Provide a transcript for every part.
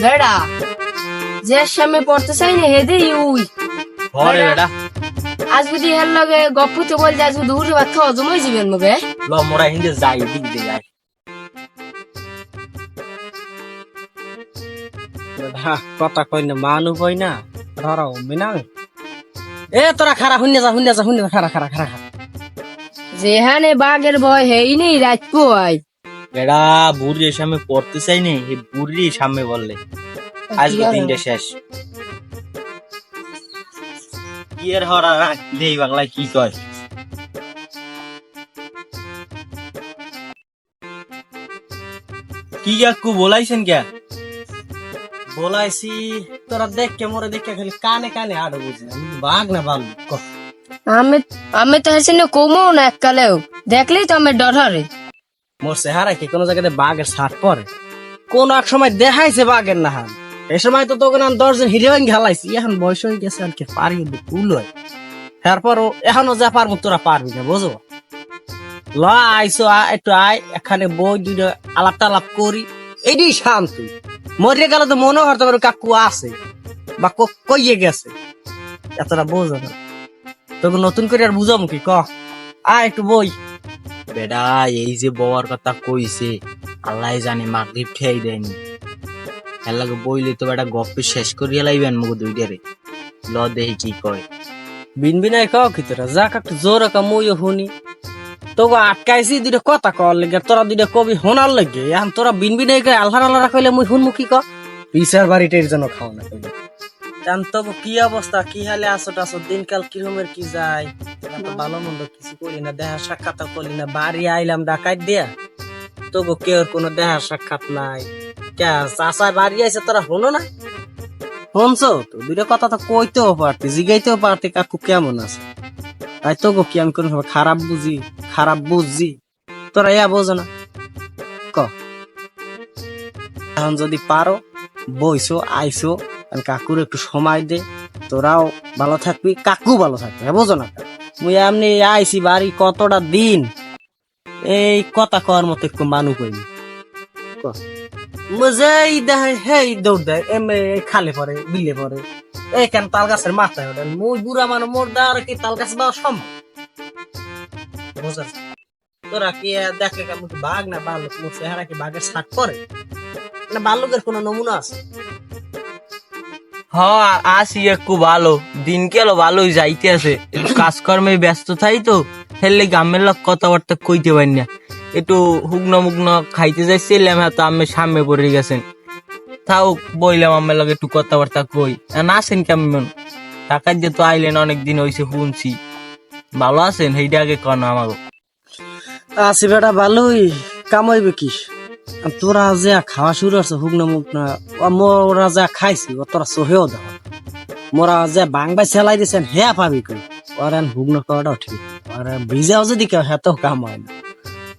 বেড়া যে সামনে পড়তে চাই না হেদে উই ঘরে বেটা আজ বুঝি হের লগে গপুতে বল যা শুধু উড়ে ভাত খাওয়া জমাই যাবেন মগে ল মোরা হিন্দে যাই দিক দিয়ে যাই কথা কই না মানু কই না ধরাও বিনা এ তোরা খারা হুন্নে যা খারা যেহানে বাঘের ভয় হেই নেই রাত পোয়াই বেটা বুড়ির সামনে পড়তে চাই নি এই বুড়ির সামনে বললে আজকে দিনটা শেষ কি এর হরা দেই বাংলায় কি কয় কি কাকু বলাইছেন কে বলাইছি তোরা দেখকে মোরে দেখে খালি কানে কানে আড়ো বুঝি বাঘ না বাল আমি আমি তো হেসে না কমও না এককালেও দেখলেই তো আমি ডর হরে মোর চেহারা কি কোনো জায়গাতে বাঘের ছাট পরে কোন এক সময় দেখাইছে বাঘের নাহান এই সময় তো তোকে নাম 10 জন হিরোইন খেলাইছি এখন বয়স হয়ে গেছে আর কি পারি কুল হয় তারপরও এখনো যা পারবো তোরা পারবি না বুঝো ল আইসো একটু আয় এখানে বই দুইটা আলাপ টালাপ করি এডি শান্তি মরে গেল তো মনে হতে পারে কাকু আছে বা কইয়ে গেছে এতটা বোঝো না তোকে নতুন করে আর বুঝাম কি ক আয় একটু বই বেটা এই যে বউয়ার কথা কইছে আল্লাহ জানে মাগরিব ঠেই দেয়নি এর লাগে বইলে তো বেটা গপ্প শেষ করিয়া লাইবেন মুখ দুইটারে ল দেখি কি কয় বিনবিনাই কাও কি তোরা যাক একটু জোর কামুইও শুনি তোকে আটকাইছি দুইটা কথা কর লেগে তোরা দুইটা কবি শোনার লেগে এখন তোরা বিনবিনাই কে আল্লাহ আল্লাহ কইলে মুই শুনমু কি ক বিচার বাড়িটার জন্য খাও না কইলে জান তো কি অবস্থা কি হালে আসো টাসো দিনকাল কিরমের কি যায় ভালো মন্দ কিছু করি না দেখা সাক্ষাৎ করি না বাড়ি আইলাম ডাকাত দিয়া তোকে কেউ কোনো দেখা সাক্ষাৎ নাই কে চাষায় বাড়ি আইছে তোরা শোনো না শুনছো তো দুইটা কথা তো কইতেও পারতি জিগাইতেও পারতি কাকু কেমন আছে তাই তোকে কি আমি কোনো খারাপ বুঝি তোরা ইয়া বোঝো না ক এখন যদি পারো বইসো আইসো কাকুর একটু সময় দে তোরাও ভালো থাকবি কাকু ভালো থাকবে হ্যাঁ বোঝো না মুই এমনি আইসি বাড়ি কতটা দিন এই কথা কর মতো একটু মানু কইনি মজাই দেয় হেই দৌড় দেয় এমনি খালে পরে বিলে পরে এই কেন তাল গাছের মাথায় ওঠেন মুই বুড়া মানুষ মোর দেওয়ার কি তাল গাছ দেওয়া সম্ভব বুঝাস তোরা কি দেখলে কেমন বাঘ না বালক মোর চেহারা কি বাঘের ছাট পরে না বালকের কোনো নমুনা আছে হ্যাঁ আসি একটু ভালো দিন কেলো ভালোই যাইতে আছে একটু কাজকর্মে ব্যস্ত থাই তো হেললে গ্রামের লোক কথাবার্তা কইতে পারি না একটু হুগ্ন মুগ্ন খাইতে যাইছিলাম হয়তো আমি সামনে পড়ে গেছেন তাও বইলাম আমার লোক একটু কথাবার্তা কই আসেন কেমন টাকা দিয়ে তো আইলেন অনেকদিন হয়েছে শুনছি ভালো আছেন সেইটা আগে কন আমাকে আছি বেটা ভালোই কামাইবে কি তোরা যে খাওয়া শুরু করছো হুগনা মুগনা মোরা যা খাইছি ও তোরা সহেও দেখ মোরা যে বাংবাই সেলাই দিয়েছেন হে পাবি কই ওর হুগনা খাওয়াটাও ঠিক আর ভিজাও যদি কেউ হেতেও কাম হয় না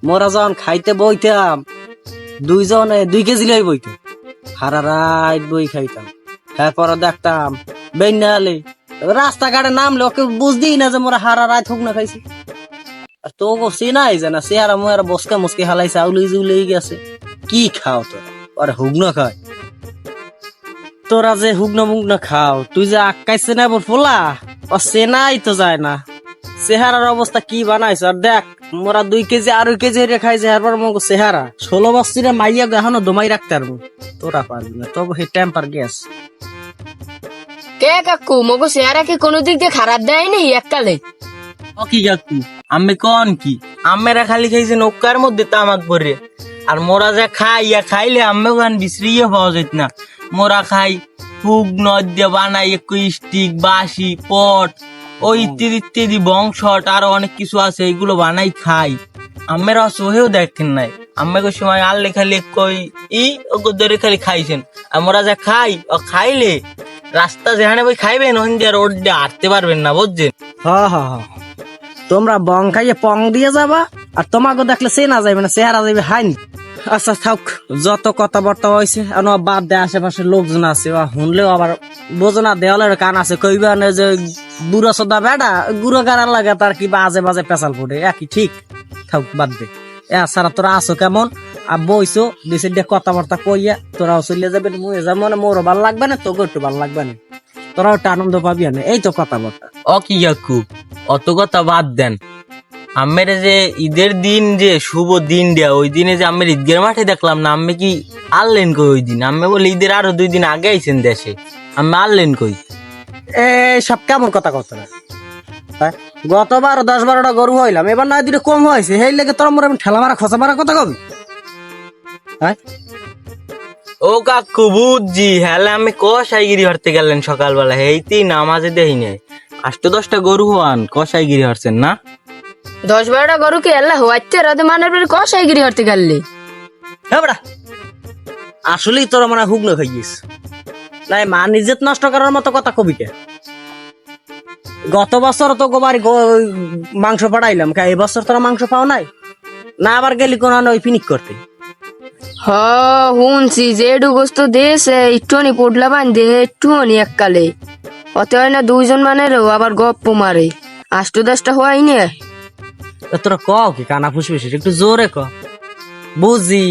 মোরা যখন খাইতে বইতাম 2 কেজি লই বইতো সারা রাত বই খাইতাম তারপরে দেখতাম বেনালে রাস্তাঘাটে নামলে ওকে বুঝদি না যে মোরা সারা রাত হুগনা খাইছি আর তো চিনাই জানা চেহারা মোয়ারা বসকা মুসকে হালাইছে আউলি জুলি গেছে কি খাও তোরা আরে হুগনা খায় তোরা যে হুগনা মুগনা খাও তুই যে আকাইছে না বল ফোলা ও চেনাই তো যায় না চেহারার অবস্থা কি বানাইছ আর দেখ মোরা 2 কেজি আর 2 কেজি খাইছে এরপর মগ চেহারা 16 বছরের মাইয়া এখনো দমাই রাখতে পারবো তোরা পারবি না তবে হে টেম্পার গ্যাস কে কাকু মগো চেহারা কি কোনো দিক দিয়ে খারাপ দেয় নি এককালে ও কি কাকু আমি কন কি আমেরা খালি খাইছে নৌকার মধ্যে তামাক ভরে আর মোরা যা খাইলে আমি ওখান বিশ্রিয়ে পাওয়া যেত না মোরা খাই ফুগ নদ্যে বানাই একটু স্টিক বাসি পট ও ইত্যাদি ইত্যাদি বংশট আরো অনেক কিছু আছে এগুলো বানাই খাই আমেরা সোহেও দেখেন নাই আমাকে সময় আনলে খালি কই ধরে খালি খাইছেন আমরা যা খাই ও খাইলে রাস্তা যেখানে বই খাইবেন ওখান দিয়ে রোড দিয়ে হাঁটতে পারবেন না বুঝছেন হ্যাঁ তোমরা বং খাইয়ে পং দিয়ে যাবা আর তোমাকে দেখলে চেনা যাবে না চেহারা যাবে হাইনি আচ্ছা থাক যত কথাবার্তা হয়েছে বাদ দেয় আশেপাশে লোকজন আছে শুনলেও আবার বোঝনা দেওয়ালের কান আছে কইবা না যে বুড়ো সদা বেড়া গুড়ো গাড়ার লাগে তার কি বাজে বাজে পেশাল ফুটে একই ঠিক থাক বাদ দে সারা তোরা আছো কেমন আর বইছো দুই সাইডে কথাবার্তা কইয়া তোরাও চলে যাবে মুই যা মনে মোরও ভাল লাগবে না তোকে একটু ভাল লাগবে না তোরাও একটু আনন্দ পাবি না এই তো কথাবার্তা। ও কি কাকু অত কথা বাদ দেন, আমের যে ঈদের দিন যে শুভ দিন দেয়া ওই দিনে যে আমের ঈদগের মাঠে দেখলাম না, আমি কি আনলেন কই ওই দিন? আমি বলে ঈদের আরো 2 দিন আগে আইছেন দেশে, আমি আনলেন কই? সব কেমন কথা কত না, গতবার 10-12টা গরু হইলাম, এবার নয় দুটো কম হয়েছে, সেই লেগে তোর মোর ঠেলা মারা খসা মারা কথা কবি। হ্যাঁ ও কাকু বুঝছি, হ্যালে আমি কষাইগিরি হরতে গেলেন সকালবেলা, এইতি নামাজে দেই নাই 8-10টা গরু হন কষাইগিরি হরছেন না? 10-12টা গরুকে আল্লাহ হওয়াচ্ছে রাতে মানের পরে কষাইগিরি হরতে গেলে। হ্যাঁ বেড়া, আসলেই তোর মানে হুগনো খাইছিস নাই, মা নিজের নষ্ট করার মতো কথা কবি কে? গত বছর তো গোবার মাংস পাঠাইলাম, এই বছর তোরা মাংস পাও নাই না? আবার গেলি কোন ওই পিনিক করতে? শুনছি যে একটু গোস্ত দিয়েছে একটুখানি পোটলা বান দিয়ে একটুখানি এককালে, অত হয় না 2 জন মানেরও আবার গপ্প মারে 8-10টা হয়নি। তোরা কও কি কানা ফুসফুস একটু জোরে ক, বুঝি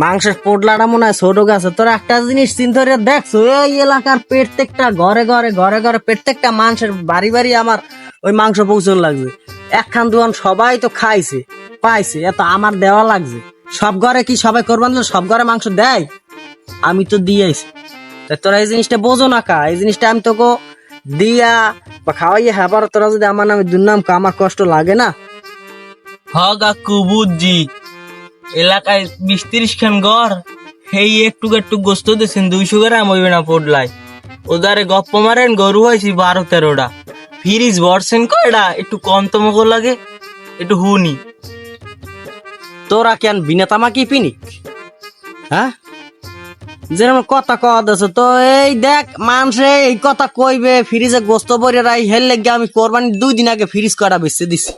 মাংসের পোটলাটা মনে হয় ছোট গাছে। তোরা একটা জিনিস চিন্তা করে দেখছো, এই এলাকার প্রত্যেকটা ঘরে ঘরে ঘরে ঘরে প্রত্যেকটা মানুষের বাড়ি বাড়ি আমার ওই মাংস পৌঁছন লাগছে, একখান দুখান সবাই তো খাইছে পাইছে, এত আমার দেওয়া লাগছে। সব ঘরে কি সবাই করবান সব ঘরে মাংস দেয়? আমি তো দিয়েছি, তোরা এই জিনিসটা বোঝো না কা? এই জিনিসটা আমি তোকে দিয়া বা খাওয়াইয়া হ্যাঁ, তোরা যদি আমার নামে দুর্নাম কা, আমার কষ্ট লাগে না? হ কাকু বুঝছি, এলাকায় 20-30 খান ঘর, সেই একটু একটু গোস্ত দিয়েছেন 200 গ্রাম হইবে না পোটলায়, ওদারে গপ্প মারেন গরু হয়েছি 12-13টা, ফ্রিজ ভরছেন কয়টা, একটু কম তমক লাগে একটু হুনি। তোরা কেন বিনা তামাকি পিনিক? হ্যাঁ যেরকম কথা কওয়া দিয়েছে তো, এই দেখ মানুষে এই কথা কইবে ফ্রিজে গোস্ত ভরে রাই, হেল লেগে আমি কোরবানি 2 দিন আগে ফ্রিজ করা বেচে দিছি।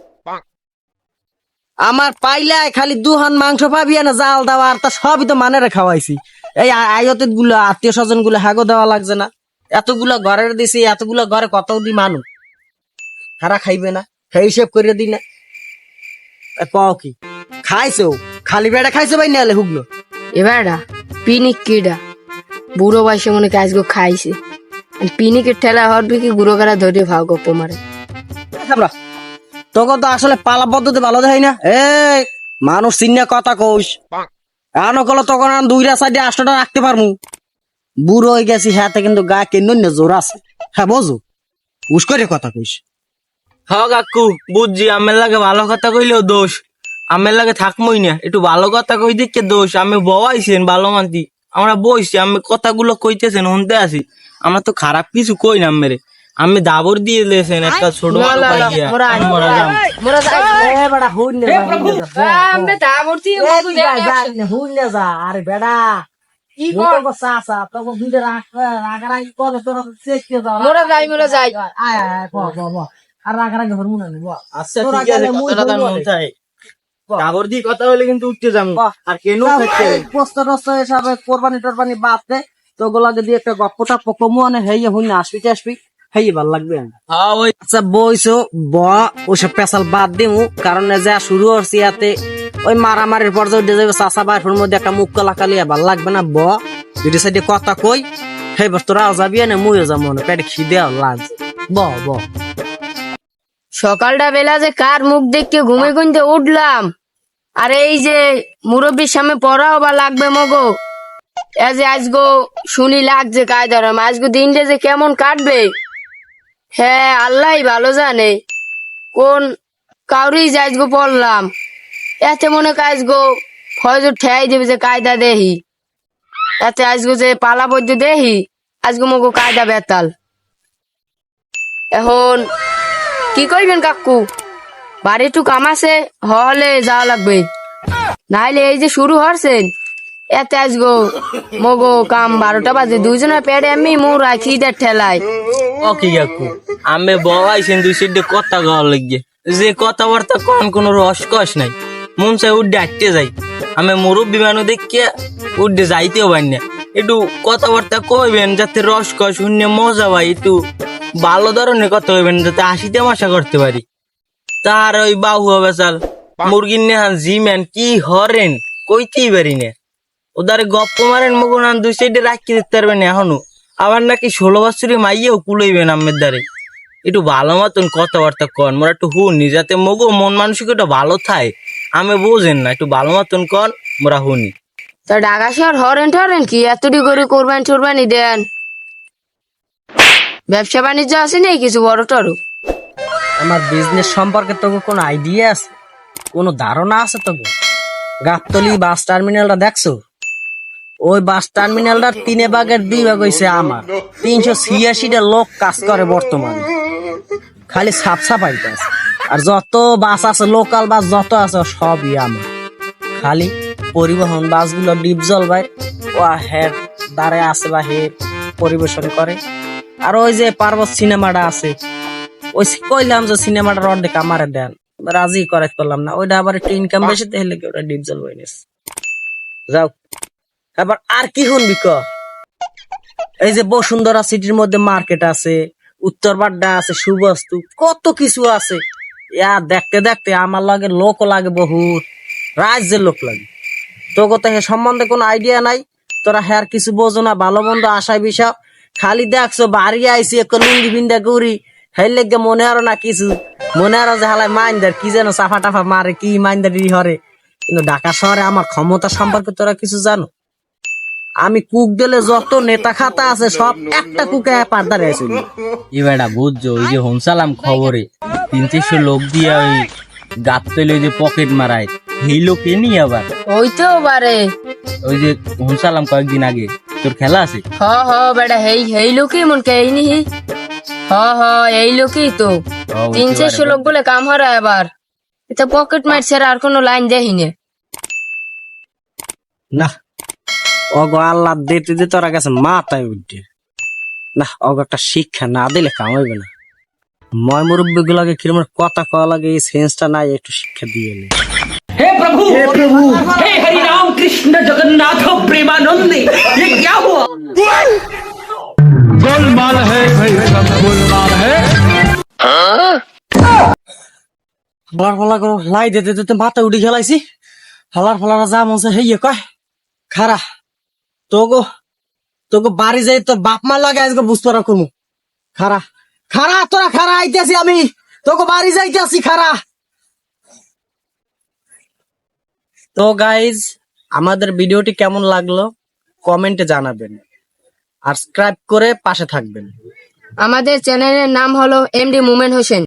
আমার পাইলাই খালি 2 হান মাংস পাবি না, জাল দেওয়া আর তা সবই তো মানেরে খাওয়াইছি। এই আয়তের গুলো আত্মীয় স্বজন গুলো হাগো দেওয়া লাগছে না? এতগুলো ঘরের দিছি, এতগুলো ঘরে কত দি মানুষ হারা খাইবে না? সেই হিসেব করে দি না। কও কি খাইছো? খালি বেড়া খাইছো ভাই নালে হুগলো? এবারটা পিনিক কিডা বুড়ো বয়সে মনে কাজ গো খাইছে, পিনিকের ঠেলা হরবে কি গুঁড়ো গাড়া ধরে ভাও গপ্প মারে। তোকে তো আসলে পালা পদ্ধতি ভালো দেয় না। এই মানুষ চিন্না কথা কইস, এমন করলে তখন 2টা সাইডে 8টা রাখতে পারমু। বুড়ো হয়ে গেছি হাতে, কিন্তু গা কেন জোর আছে। হ্যাঁ বোঝো, উস করে কথা কইস। হ কাকু বুঝছি, আমের লাগে ভালো কথা কইলেও দোষ, আমের লাগে থাকমই না, একটু ভালো কথা কই দিকে দোষ। আমি বয়াইছেন ভালো মানতি, আমরা বইছি, আমি কথাগুলো কইতেছেন শুনতে আসি, আমরা তো খারাপ কিছু কই না মেরে। আমি দাবর দিয়ে দিয়েছেন একটা ছোট পাইয়া মরা যাম। আরে বেড়া দাবর দিয়ে কথা হলে কিন্তু উঠতে যাম আর কেন কোরবানি টোরবানি বাদ দে, তো গোলাকে দিয়ে একটা গপ্প টপ্প কমু আনে, হেয়ে হই না আসবি আসবি, হেয়ে ভাল লাগবে। আচ্ছা বইছো ব, ওইসব পেশাল বাদ দিমু, কারণ যা শুরু হচ্ছে ইয়াতে ওই মারামারির পর যে যাবে চাষা বাইফের মধ্যে একটা মুখ কালাকালিয়া ভাল লাগবে না। ব 2 সাইডে কথা কই, সেই বস তোরা যাবি না মুইও যাবো না, পেটে খিদে লাগছে। ব ব সকালটা বেলা যে কার মুখ দেখে ঘুমে গুনতে উঠলাম, আর এই যে মুরব্বীর সামনে পড়াও বা লাগবে মগো, এ যে আজগো শুনি লাগছে কায়দার, আজগো দিনটা যে কেমন কাটবে হ্যাঁ আল্লাহ ভালো জানে। কোন কাউরি যে আজগো পড়লাম, এতে মনে কাজ গো ফয়জ ঠেয়াই দেবে যে কায়দা দেহি, এতে আজগো যে পালা বৈদ্য দেহি, আজগো মগো কায়দা বেতাল। এখন কি করবেন কাকু, বাড়ি একটু কাম আছে, হলে যাওয়া লাগবে, নাইলে এই যে শুরু হচ্ছেন এতে আজগো মগো কাম 12টা বাজে, 2 জনের পেটে আমি মোরা খিদের ঠেলায়। ও কি কাকু আমি বয়াইছেন 2 সাইডে কথা গাওয়া লাগিয়ে, যে কথাবার্তা কোন কোনো রসকস নাই, মন চাই উঠে আটতে যাই। আমি মুরব্বী মানুষ দেখে উঠে যাইতেও পারি না, একটু কথাবার্তা কইবেন যাতে রসকস শুনে মজা পাই, একটু ভালো ধরনের কথা কইবেন যাতে হাসিতে তামাশা করতে পারি। তার ওই বাহু বেচাল মুরগির নেহান জিম্যান কি হরেন কইতেই পারি না। ওদারে গপ্প মারেন মগো নান দুই সাইডে রাখি দিতে পারবেন এখনো। আবার নাকি 16 বছরের মাইয়াও কুলাইবেন আমের দ্বারে। একটু ভালো মতন কথাবার্তা কন, মোরা একটু হুনি, যাতে মগো মন মানসিকতা ভালো থাকে। আমি বোঝেন না, একটু ভালো মতন কন, মোরা হুনি। তা ঢাকা শহর হরেন টরেন কি এতটি করে কোরবান টোরবানি দেন? ব্যবসা বাণিজ্য আছে নাকি কিছু বড় টড়? আমার বিজনেস সম্পর্কে তোকে কোনো আইডিয়া আছে, কোনো ধারণা আছে তোকে? গাবতলি বাস টার্মিনালটা দেখছো? ওই বাস টার্মিনালটার 3 ভাগের 2 ভাগ হইছে আমার। 386টা লোক কাজ করে বর্তমানে, খালি সাফ সাফাইতে আছে। আর যত বাস আছে, লোকাল বাস যত আছে সবই আমার। খালি পরিবহন বাসগুলো ডিপজল ভাই ও হেড দাঁড়ে আছে বা হে পরিবেশন করে। আর ওই যে পার্বত সিনেমাটা আছে, ওই কইলাম যে সিনেমাটার অর্ধেক আমারে দেন, রাজি করাইতে পারলাম না। ওইটা আবার একটু ইনকাম বেশি তাহলে কি ওটা ডিপজল বইনিস যাও। এবার আর কি শুনবি ক? এই যে বসুন্ধরা সিটির মধ্যে মার্কেট আছে, উত্তরপাড্ডা আছে, সুবস্তু, কত কিছু আছে। ইয়া দেখতে দেখতে আমার লাগে লোক লাগে, বহুত রাজ্যের লোক লাগে। তোকে তো হে সম্বন্ধে কোনো আইডিয়া নাই, তোরা হ্যার কিছু বোঝো না, ভালো মন্দ আশায় বিষা খালি দেখছো বাড়ি আইসি এক লুঙ্গি বিন্দা করি, হের লেগে মনে আরো না কিছু, মনে আরো যে হালাই মাইন্দার কি যেন চাফা টাফা মারে, কি মাইন্দারি হরে। কিন্তু ঢাকা শহরে আমার ক্ষমতা সম্পর্কে তোরা কিছু জানো? আমি কুক দিলে যত নেতা খাতা আছে সব একটা কুকে পার্দারে আছে। এবারটা বুঝছো, ওই যে হোমসালাম খবরে 300 লোক দিয়ে ওই গাবতলি ওই যে পকেট মারায়, সেই লোক এনি আবার হইতেও পারে। ওই যে হোমসালাম কয়েকদিন আগে। তোর খেলা আছে? হ হ বেটা, হেই লোকই মন কে নি। হ হ এই লোকই তো। 300 লোক বলে কাম হরা এবার। এটা পকেট মার ছাড়া আর কোনো লাইন দেখিনি। না অগো আল্লাহ দিতে দিতে তোরা গেছে মাথায় উঠে। না অগো একটা শিক্ষা না দিলে কামাইবে না। ময় মুরব্বী গুলাকে কিরম কথা কওয়া লাগে, এই সেন্সটা নাই, একটু শিক্ষা দিয়ে এলে। हे प्रभु हे हरि राम कृष्ण जगन्नाथ प्रेमानंद ये क्या हुआ? गोलमाल है भाई, सब गोलमाल है। হালার ফালা করো লাই দিতে দিতে মাথা উঠে খেলাইছি। হালার ফালারা যা মন চায় হেইয়ে কয় খারা তোগো তোগো বাড়ি যাই তোর বাপ মা লাগে আজকে বুঝতে পারা করবো। খারা খারা তোরা খারা আইতেছি, আমি তোকে বাড়ি যাইতেছি খারা। তো গাইজ, আমাদের ভিডিওটি কেমন লাগলো কমেন্টে জানাবেন, আর সাবস্ক্রাইব করে পাশে থাকবেন। আমাদের চ্যানেলের নাম হলো এমডি মোমেন হোসেন।